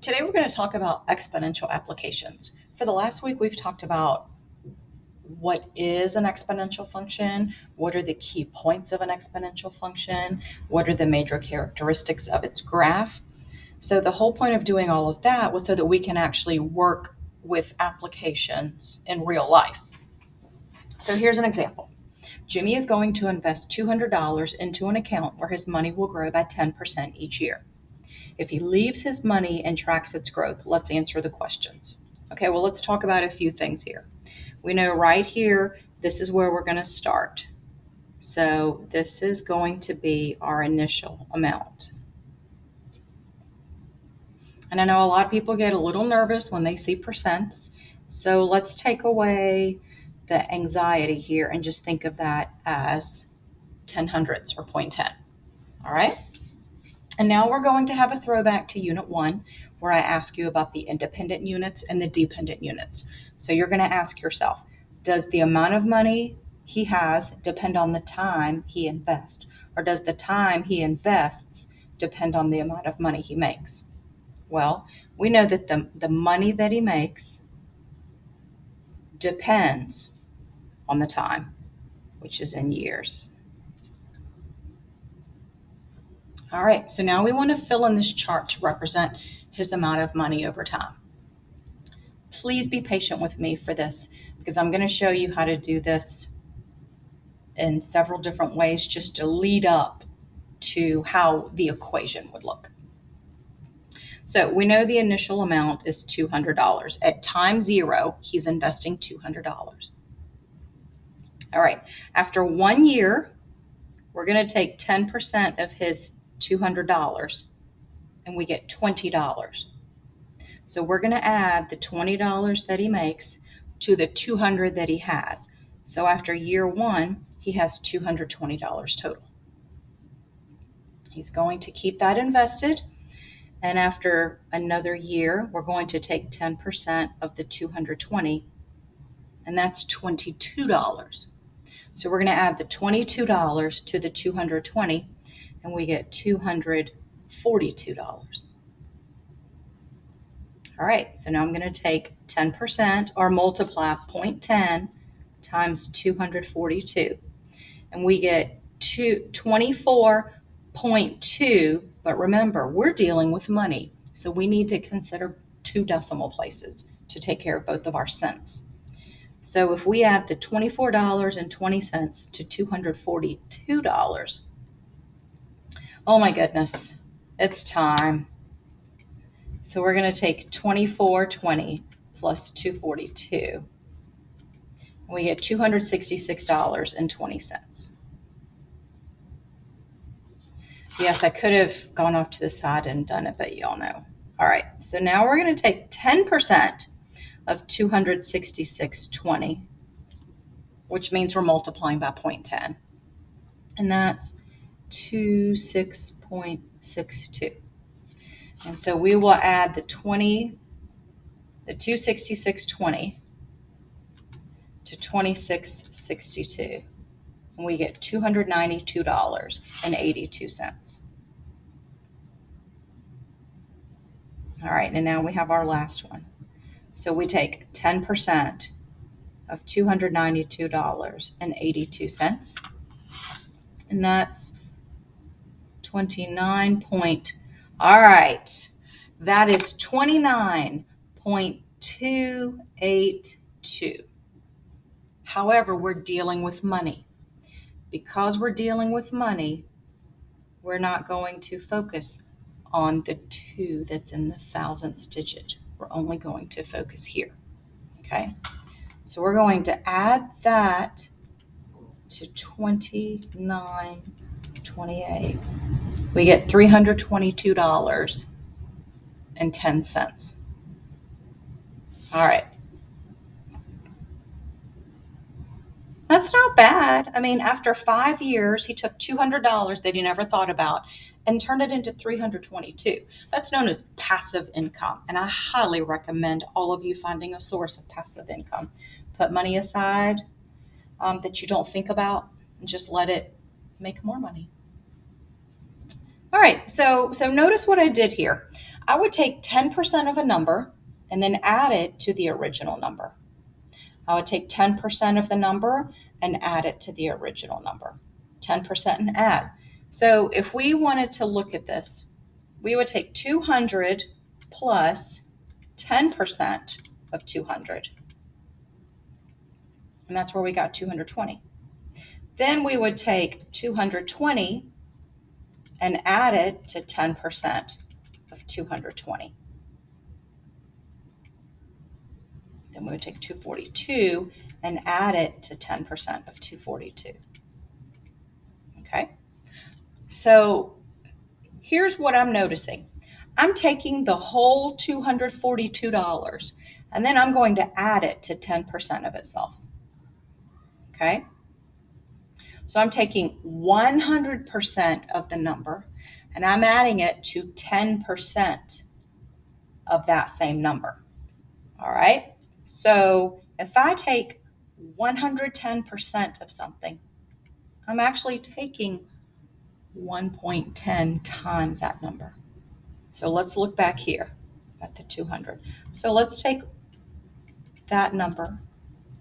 Today we're going to talk about exponential applications. For the last week, we've talked about what is an exponential function, what are the key points of an exponential function, what are the major characteristics of its graph. So the whole point of doing all of that was so that we can actually work with applications in real life. So here's an example. Jimmy is going to invest $200 into an account where his money will grow by 10% each year. If he leaves his money and tracks its growth, let's answer the questions. Okay, well, let's talk about a few things here. We know right here, this is where we're going to start. So this is going to be our initial amount. And I know a lot of people get a little nervous when they see percents. So let's take away the anxiety here and just think of that as 10 hundredths or 0.10. All right. And now we're going to have a throwback to Unit 1, where I ask you about the independent units and the dependent units. So you're going to ask yourself, does the amount of money he has depend on the time he invests? Or does the time he invests depend on the amount of money he makes? Well, we know that the money that he makes depends on the time, which is in years. All right, so now we want to fill in this chart to represent his amount of money over time. Please be patient with me for this because I'm going to show you how to do this in several different ways just to lead up to how the equation would look. So we know the initial amount is $200. At time zero, he's investing $200. All right, after 1 year, we're going to take 10% of his $200 and we get $20. So we're going to add the $20 that he makes to the $200 that he has. So after year 1, he has $220 total. He's going to keep that invested. And after another year, we're going to take 10% of the 220, and that's $22. So we're going to add the $22 to the 220, and we get $242. All right, so now I'm going to take 10% or multiply 0.10 times 242, and we get 24.2, but remember, we're dealing with money, so we need to consider 2 decimal places to take care of both of our cents. So if we add the $24.20 to $242, oh my goodness, it's time. So we're going to take 24.20 plus 242. We get $266.20. Yes, I could have gone off to the side and done it, but y'all know. All right, so now we're going to take 10% of 266.20, which means we're multiplying by 0.10, and that's 26.62. And so we will add the 266.20 to 26.62, and we get $292.82. All right, and now we have our last one. So we take 10% of $292.82, and that's 29 point. All right, that is 29.282. However, we're dealing with money. Because we're dealing with money, we're not going to focus on the 2 that's in the thousandths digit. We're only going to focus here. Okay, so we're going to add that to 29.28. We get $322.10. All right. That's not bad. I mean, after 5 years, he took $200 that he never thought about and turned it into $322. That's known as passive income, and I highly recommend all of you finding a source of passive income. Put money aside that you don't think about and just let it make more money. All right, so notice what I did here. I would take 10% of a number and then add it to the original number. I would take 10% of the number and add it to the original number. 10% and add. So if we wanted to look at this, we would take 200 plus 10% of 200. And that's where we got 220. Then we would take 220 and add it to 10% of 220. Then we would take 242 and add it to 10% of 242. Okay? So here's what I'm noticing. I'm taking the whole $242 and then I'm going to add it to 10% of itself. Okay? So I'm taking 100% of the number and I'm adding it to 10% of that same number. All right? So if I take 110% of something, I'm actually taking 1.10 times that number. So let's look back here at the 200. So let's take that number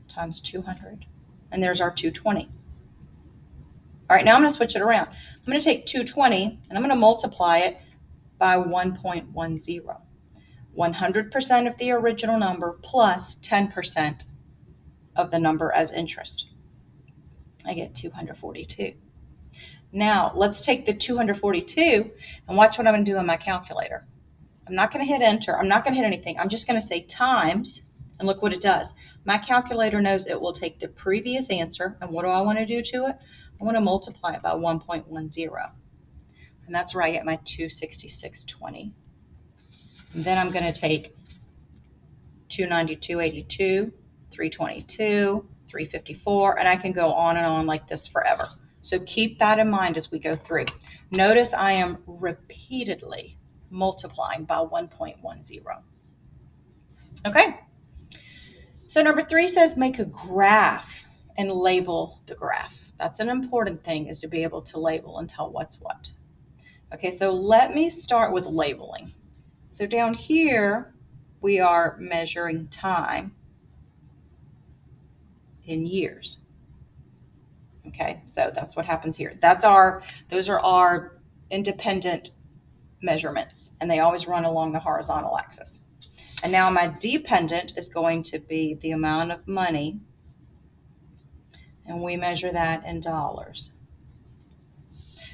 times 200, and there's our 220. All right, now I'm going to switch it around. I'm going to take 220 and I'm going to multiply it by 1.10. 100% of the original number plus 10% of the number as interest. I get 242. Now let's take the 242 and watch what I'm going to do on my calculator. I'm not going to hit enter. I'm not going to hit anything. I'm just going to say times, and look what it does. My calculator knows it will take the previous answer, and what do I want to do to it? I want to multiply it by 1.10, and that's where I get my 266.20. And then I'm going to take 292.82, 322, 354, and I can go on and on like this forever. So keep that in mind as we go through. Notice I am repeatedly multiplying by 1.10. Okay. So number 3 says make a graph and label the graph. That's an important thing, is to be able to label and tell what's what. Okay, so let me start with labeling. So down here, we are measuring time in years. Okay, so that's what happens here. Those are our independent measurements, and they always run along the horizontal axis. And now my dependent is going to be the amount of money, and we measure that in dollars.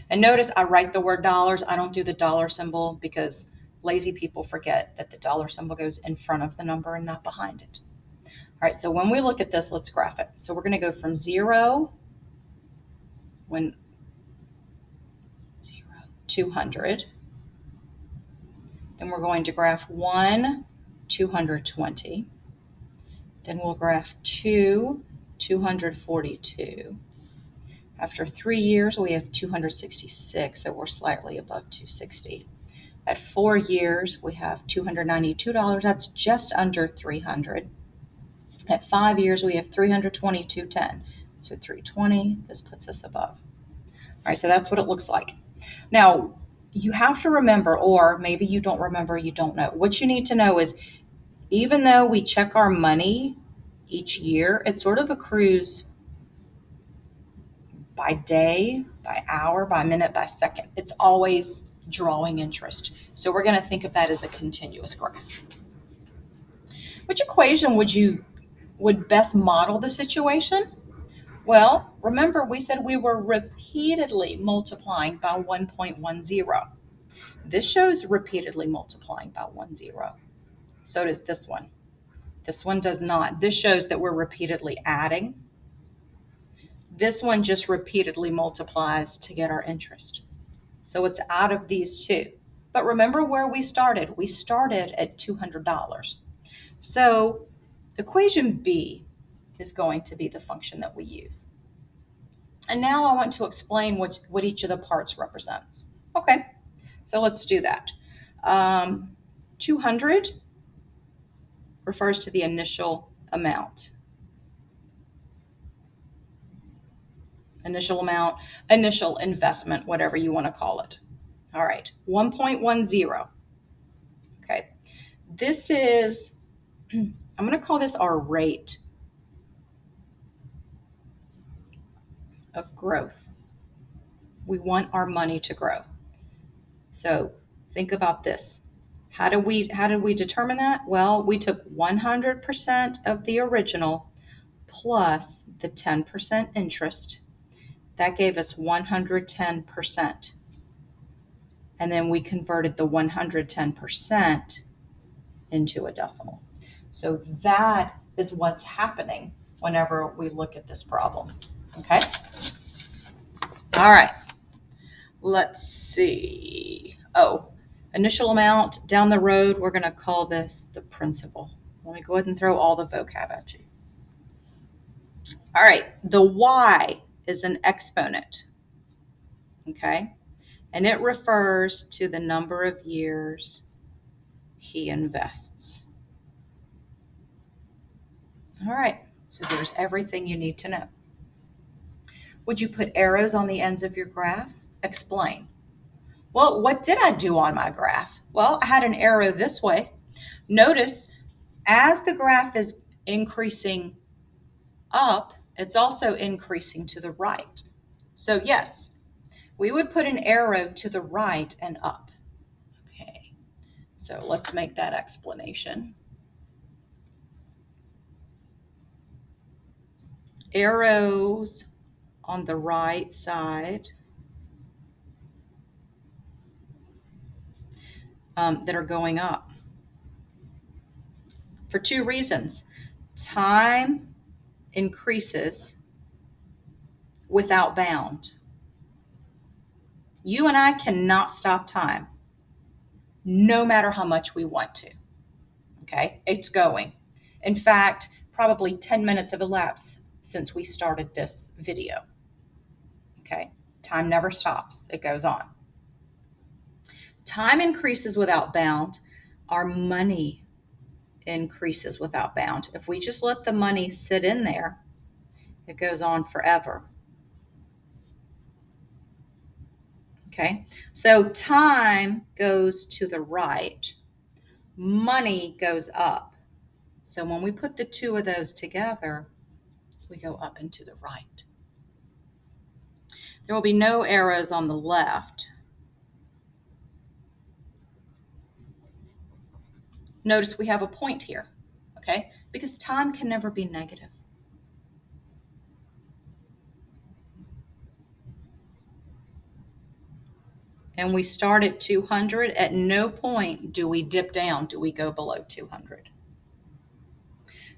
And notice I write the word dollars. I don't do the dollar symbol because lazy people forget that the dollar symbol goes in front of the number and not behind it. All right, so when we look at this, let's graph it. So we're going to go from 0, 200. Then we're going to graph 1, 220. Then we'll graph 2, 242. After 3 years, we have 266, so we're slightly above 260. At 4 years, we have $292. That's just under 300. At 5 years, we have 322.10. So 320, this puts us above. All right, so that's what it looks like. Now, you have to remember, or maybe you don't remember, you don't know. What you need to know is, even though we check our money each year, it sort of accrues by day, by hour, by minute, by second. It's always drawing interest. So we're going to think of that as a continuous graph. Which equation would best model the situation? Well, remember we said we were repeatedly multiplying by 1.10. This shows repeatedly multiplying by 10. So does this one. This one does not. This shows that we're repeatedly adding. This one just repeatedly multiplies to get our interest. So it's out of these two. But remember where we started. We started at $200. So equation B is going to be the function that we use. And now I want to explain what each of the parts represents. Okay, so let's do that. 200 refers to the initial amount. Initial investment, whatever you want to call it. All right, 1.10. Okay, this is, I'm going to call this our rate of growth. We want our money to grow. So think about this. How did we determine that? Well, we took 100% of the original plus the 10% interest. That gave us 110%. And then we converted the 110% into a decimal. So that is what's happening whenever we look at this problem. Okay? All right. Let's see. Oh, initial amount down the road, we're going to call this the principal. Let me go ahead and throw all the vocab at you. All right. The y is an exponent. Okay? And it refers to the number of years he invests. All right, so there's everything you need to know. Would you put arrows on the ends of your graph? Explain. Well, what did I do on my graph? Well, I had an arrow this way. Notice as the graph is increasing up, it's also increasing to the right. So yes, we would put an arrow to the right and up. Okay, so let's make that explanation. Arrows on the right side that are going up for two reasons. Time increases without bound. You and I cannot stop time, no matter how much we want to. Okay, it's going. In fact, probably 10 minutes have elapsed since we started this video. Okay, time never stops, it goes on. Time increases without bound. Our money increases without bound. If we just let the money sit in there, it goes on forever. Okay, so time goes to the right, money goes up. So when we put the two of those together, we go up and to the right. There will be no arrows on the left. Notice we have a point here, okay? Because time can never be negative. And we start at 200. At no point do we dip down. Do we go below 200?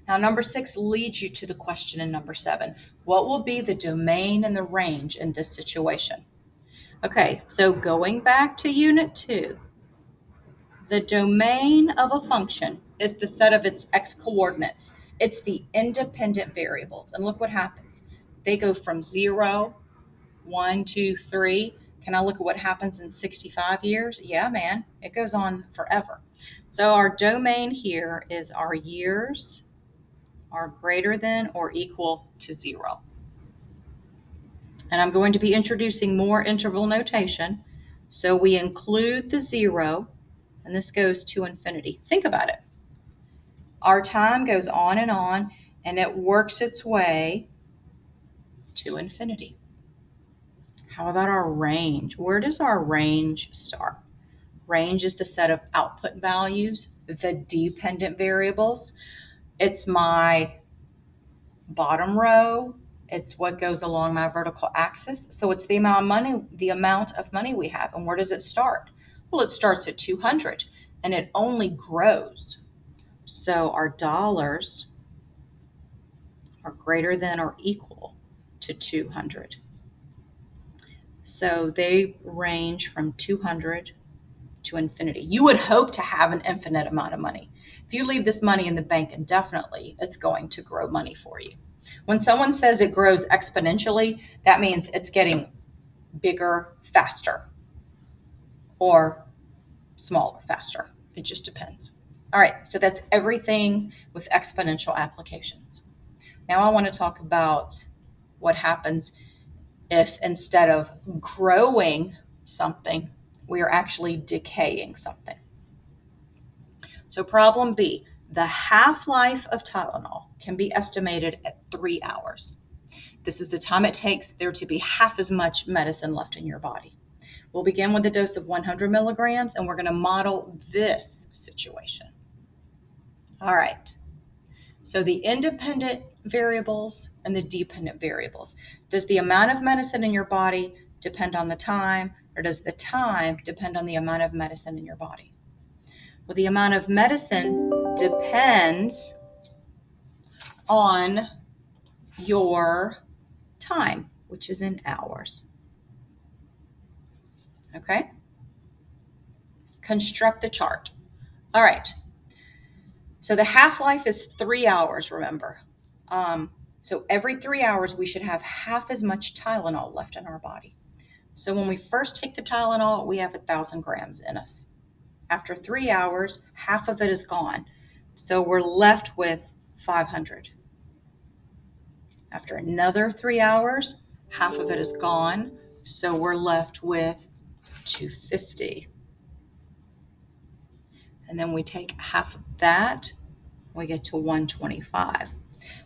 Now, number 6 leads you to the question in number 7. What will be the domain and the range in this situation? Okay, so going back to Unit 2, the domain of a function is the set of its x-coordinates. It's the independent variables. And look what happens. They go from 0, 1, 2, 3. Can I look at what happens in 65 years? Yeah, man, it goes on forever. So our domain here is our years are greater than or equal to 0. And I'm going to be introducing more interval notation. So we include the 0, and this goes to infinity. Think about it. Our time goes on, and it works its way to infinity. How about our range? Where does our range start? Range is the set of output values, the dependent variables. It's my bottom row. It's what goes along my vertical axis. So it's the amount of money we have. And where does it start? Well, it starts at 200 and it only grows. So our dollars are greater than or equal to 200. So they range from 200 to infinity. You would hope to have an infinite amount of money. If you leave this money in the bank indefinitely, it's going to grow money for you. When someone says it grows exponentially, that means it's getting bigger faster or smaller faster. It just depends. All right, so that's everything with exponential applications. Now I want to talk about what happens if instead of growing something, We are actually decaying something. So problem B, the half-life of Tylenol can be estimated at 3 hours. This is the time it takes there to be half as much medicine left in your body. We'll begin with a dose of 100 milligrams, and we're going to model this situation. All right. So the independent variables and the dependent variables. Does the amount of medicine in your body depend on the time, or does the time depend on the amount of medicine in your body? Well, the amount of medicine depends on your time, which is in hours. Okay? Construct the chart. All right. So the half-life is 3 hours, remember. So every 3 hours, we should have half as much Tylenol left in our body. So when we first take the Tylenol, we have 1,000 grams in us. After 3 hours, half of it is gone. So we're left with 500. After another 3 hours, half of it is gone. So we're left with 250. And then we take half of that, we get to 125.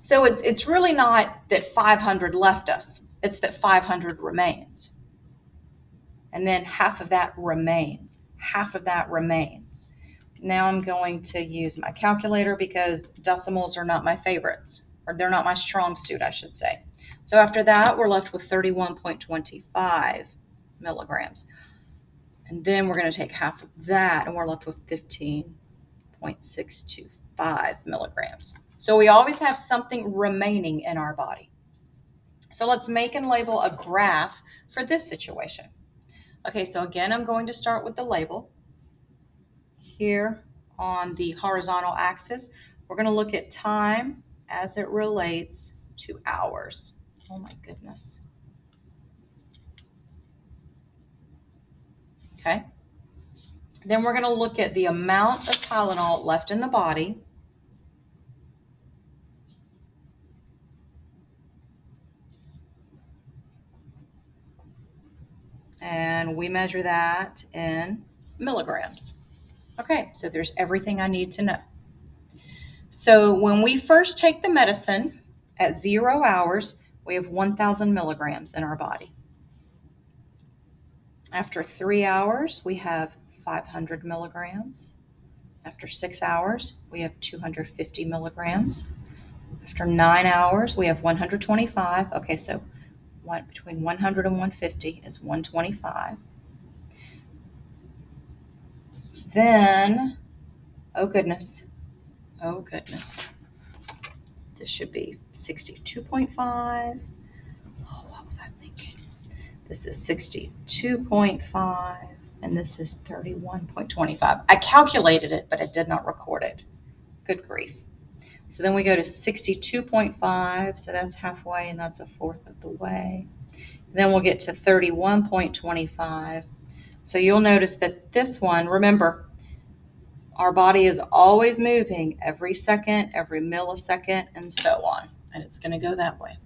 So it's really not that 500 left us. It's that 500 remains. And then half of that remains. Half of that remains. Now I'm going to use my calculator because decimals are not my favorites, or they're not my strong suit, I should say. So after that, we're left with 31.25 milligrams. And then we're going to take half of that, and we're left with 15.625 milligrams. So we always have something remaining in our body. So let's make and label a graph for this situation. Okay, so again, I'm going to start with the label. Here on the horizontal axis, we're going to look at time as it relates to hours. Oh my goodness. Okay. Then we're going to look at the amount of Tylenol left in the body. And we measure that in milligrams. Okay, so there's everything I need to know. So when we first take the medicine at 0 hours, we have 1,000 milligrams in our body. After 3 hours, we have 500 milligrams. After 6 hours, we have 250 milligrams. After 9 hours, we have 125. Okay, so between 100 and 150 is 125. Then, oh goodness, this should be 62.5. Oh, what was I thinking? This is 62.5, and this is 31.25. I calculated it, but I did not record it. Good grief. So then we go to 62.5, so that's halfway, and that's a fourth of the way. Then we'll get to 31.25. So you'll notice that this one, remember, our body is always moving every second, every millisecond, and so on. And it's going to go that way.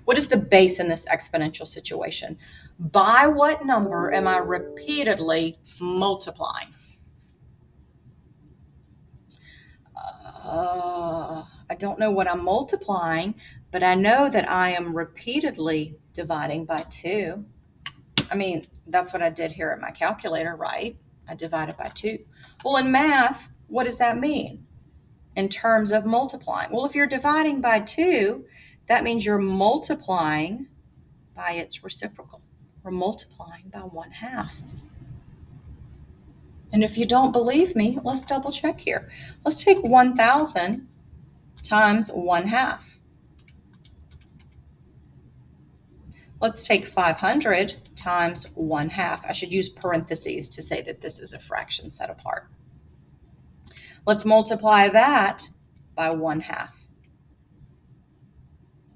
What is the base in this exponential situation? By what number am I repeatedly multiplying? I don't know what I'm multiplying, but I know that I am repeatedly dividing by 2. I mean, that's what I did here at my calculator, right? I divided by 2. Well, in math, what does that mean in terms of multiplying? Well, if you're dividing by 2, that means you're multiplying by its reciprocal. We're multiplying by 1/2. And if you don't believe me, let's double check here. Let's take 1,000 times 1/2. Let's take 500 times 1/2. I should use parentheses to say that this is a fraction set apart. Let's multiply that by 1/2.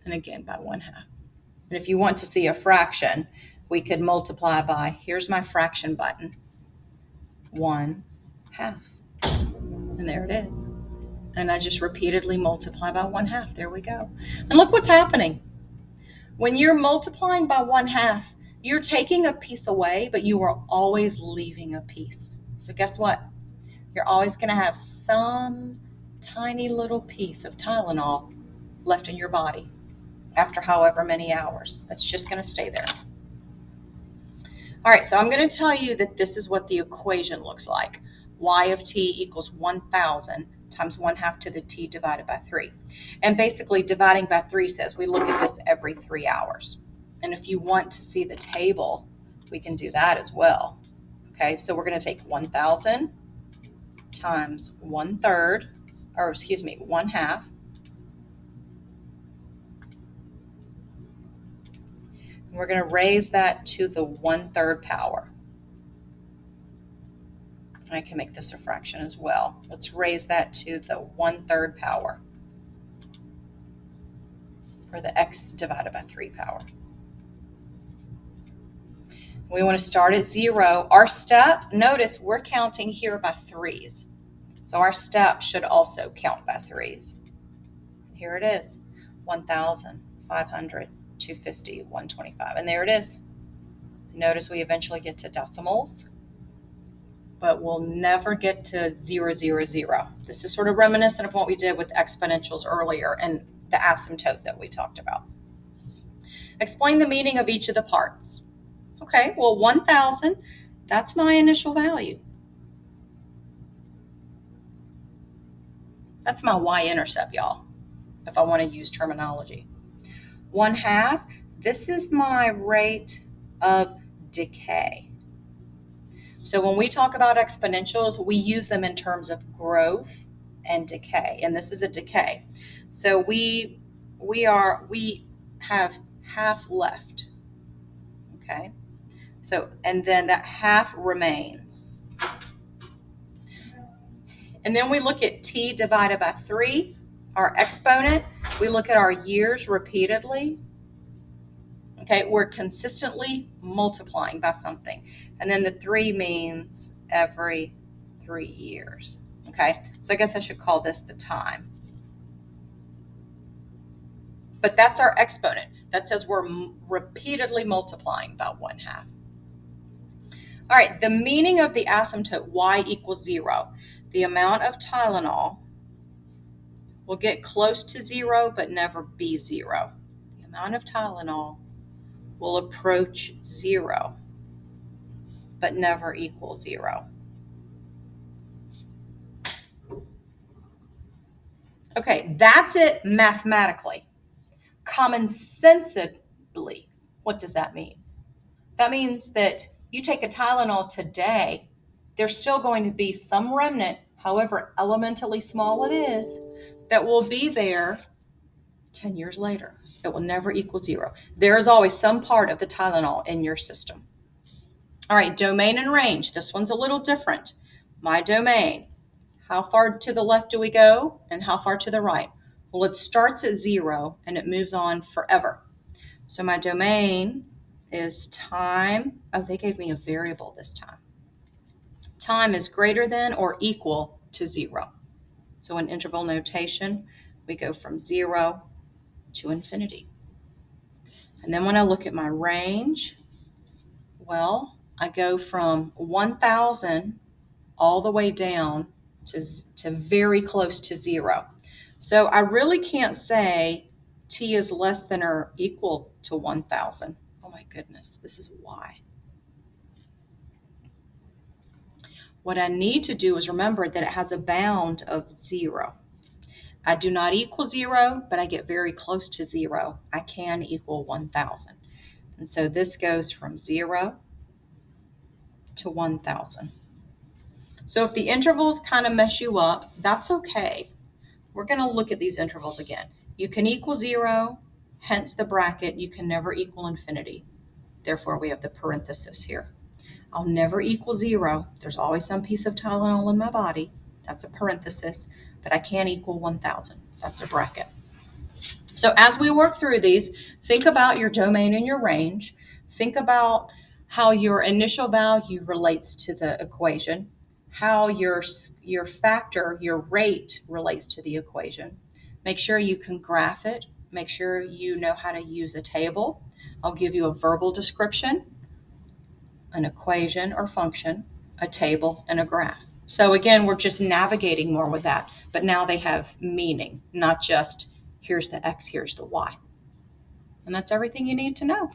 And again, by 1/2. And if you want to see a fraction, we could multiply by, here's my fraction button, 1/2. And there it is. And I just repeatedly multiply by 1/2. There we go. And look what's happening. When you're multiplying by 1/2, You're taking a piece away, but you are always leaving a piece. So guess what? You're always going to have some tiny little piece of Tylenol left in your body after however many hours. It's just going to stay there. All right, so I'm going to tell you that this is what the equation looks like. Y of t equals 1,000 times 1/2 to the t divided by 3. And basically dividing by 3 says we look at this every 3 hours. And if you want to see the table, we can do that as well. Okay, so we're going to take 1,000 times 1/3, or excuse me, 1/2. And we're going to raise that to the 1/3 power. I can make this a fraction as well. Let's raise that to the 1/3 power, or the x divided by 3 power. We want to start at 0. Our step, notice we're counting here by 3s. So our step should also count by 3s. Here it is, 1,000, 500, 250, 125. And there it is. Notice we eventually get to decimals, but we'll never get to 0, 0, 0. This is sort of reminiscent of what we did with exponentials earlier and the asymptote that we talked about. Explain the meaning of each of the parts. Okay, well, 1,000, that's my initial value. That's my y-intercept, y'all, if I want to use terminology. 1/2, this is my rate of decay. So when we talk about exponentials, we use them in terms of growth and decay, and this is a decay. So we have half left. Okay, so and then that half remains. And then we look at t divided by 3, our exponent. We look at our years repeatedly. Okay, we're consistently multiplying by something. And then the 3 means every 3 years. Okay, so I guess I should call this the time. But that's our exponent. That says we're repeatedly multiplying by 1/2. All right, the meaning of the asymptote y equals 0. The amount of Tylenol will get close to 0 but never be 0. The amount of Tylenol will approach 0 but never equal 0. Okay, that's it mathematically. Commonsensibly, what does that mean? That means that you take a Tylenol today, there's still going to be some remnant, however elementally small it is, that will be there 10 years later. It will never equal 0. There is always some part of the Tylenol in your system. All right, domain and range. This one's a little different. My domain. How far to the left do we go and how far to the right? Well, it starts at 0 and it moves on forever. So my domain is time. Oh, they gave me a variable this time. Time is greater than or equal to 0. So in interval notation, we go from 0 to infinity. And then when I look at my range, well, I go from 1,000 all the way down to very close to 0. So I really can't say t is less than or equal to 1,000. Oh my goodness, this is y. What I need to do is remember that it has a bound of 0. I do not equal 0, but I get very close to 0. I can equal 1,000. And so this goes from 0 to 1,000. So if the intervals kind of mess you up, that's okay. We're going to look at these intervals again. You can equal 0, hence the bracket. You can never equal infinity. Therefore, we have the parenthesis here. I'll never equal 0. There's always some piece of Tylenol in my body. That's a parenthesis. But I can't equal 1,000. That's a bracket. So as we work through these, think about your domain and your range. Think about how your initial value relates to the equation, how your factor, your rate relates to the equation. Make sure you can graph it. Make sure you know how to use a table. I'll give you a verbal description, an equation or function, a table, and a graph. So again, we're just navigating more with that, but now they have meaning, not just here's the X, here's the Y. And that's everything you need to know.